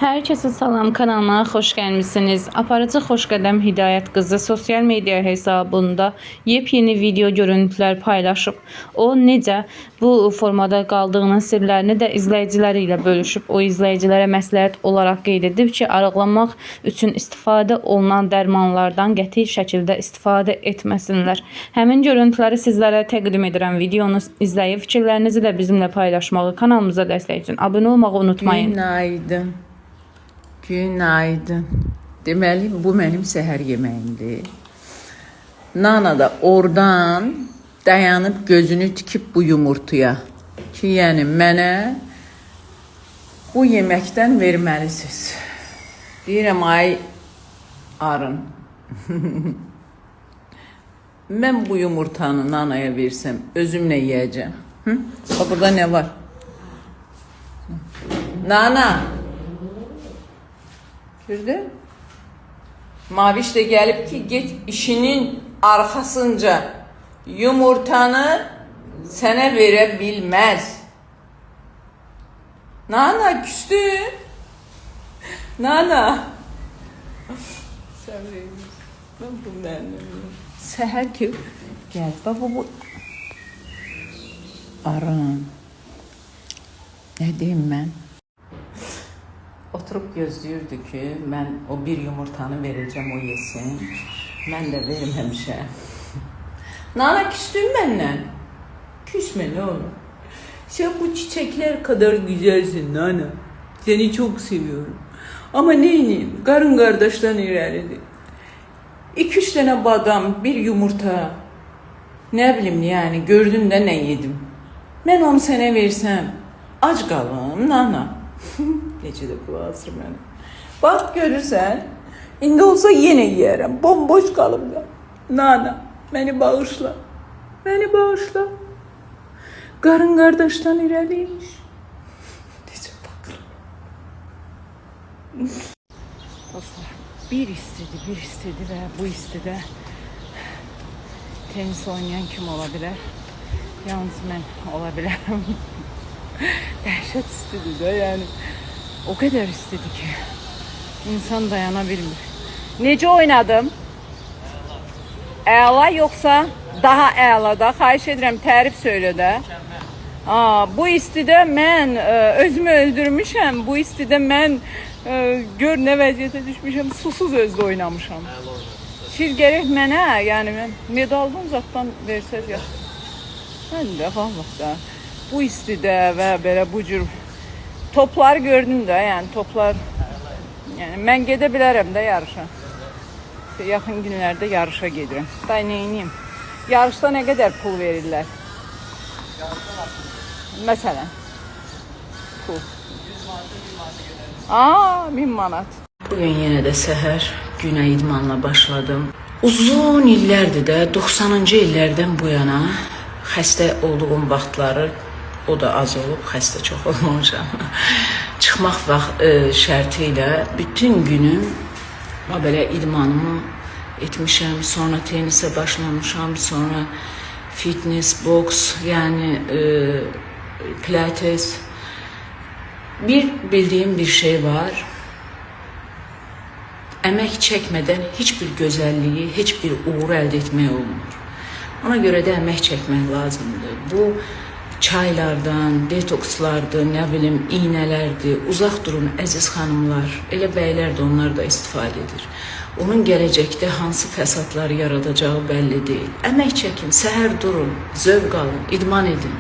Herkese salam, kanalıma hoş gelmişsiniz. Aparıcı Xoşqədəm Hidayət qızı sosyal medya hesabında yepyeni video görüntülər paylaşıb. O necə bu formada qaldığının sirlərini də izləyiciləri ilə bölüşüb. O izləyicilərə məsləhət olaraq qeyd edib ki, arıqlamaq üçün istifadə olunan dərmanlardan qəti şəkildə istifadə etməsinlər. Həmin görüntüləri sizlərə təqdim edirəm. Videonu izləyib fikirlərinizi də bizimlə paylaşmağı, kanalımıza dəstək üçün abunə olmağı unutmayın. Günaydın. Günaydın. Deməli, bu mənim səhər yeməyimdir. Nana da oradan dayanıb gözünü tikib bu yumurtaya ki, yəni mənə bu yeməkdən verməlisiniz. Deyirəm, ay arın. Mən bu yumurtanı Nanaya versəm, özümlə yiyəcəm. Bax, burada nə var? Nana! Gördün? Maviş de gelip ki git işinin arkasınca yumurtanı sana verebilmez. Nana küstün. Nana. Sen ben bundan seher ki gel baba bu Aran. Ne diyeyim ben? Oturup gözləyirdi ki, mən o bir yumurtanı verəcəm, o yesin. Mən də verməmişəm. Nana, küstün məndən. Küsme, ne olur. Sen bu çiçekler kadar güzelsin Nana. Seni çok seviyorum. Ama neyini? Karın kardeşten ilerledi. 2-3 tane badam, bir yumurta. Ne bileyim yani, gördün de ne yedim. Ben onu sana versem, aç qalım Nana. Necə də qulaq asır mənə. Bax, görürsən, indi olsa yenə yiyərəm, bomboş qalım da. Nana, məni bağışla, məni bağışla. Qarın qardaşdan irəliymiş. Necə baxır. Dostlar, bir istedi və bu istədə tenis oynayan kim ola bilər? Yalnız mən ola bilərəm. Dəhşət istedi də, yəni. O kadar istedi ki insan dayanabilmir. Nece oynadım? Əla yoksa daha əla da? Xahiş edirəm, tərif söylə də. Bu istidə mən özümü öldürmüşəm. Bu istidə mən gör nə vəziyyətə düşmüşəm. Susuz özdə oynamışam. Siz gərək mənə, yəni mən medaldan zatdan versəz ya. Mən də vallahi da bu istidə və belə bu cür topları gördüm de, yani toplar, yani mən gedə bilərəm də yarışa. Yaxın günlərdə yarışa gedirəm. Day neyniyim? Yarışda nə qədər pul verirlər? Məsələn. Pul. 1000 manat. Bugün yenə də səhər günə idmanla başladım. Uzun illərdir də, 90-cı illərdən bu yana xəstə olduğum vaxtları o da az olub, xəstə çox olmamışam. Çıxmaq şərti ilə bütün günüm belə idmanımı etmişəm, sonra tenisə başlamışam, sonra fitness, boks, yəni pilates. Bir bildiyim bir şey var. Əmək çəkmədən heç bir gözəlliyi, heç bir uğur əldə etmək olmur. Ona görə də əmək çəkmək lazımdır. Bu çaylardan, detokslardır, nə bilim, iynələrdir. Uzaq durun əziz xanımlar, elə bəylər də onlar da istifadə edir. Onun gələcəkdə hansı fəsadlar yaradacağı bəlli deyil. Əmək çəkin, səhər durun, zövq alın, idman edin.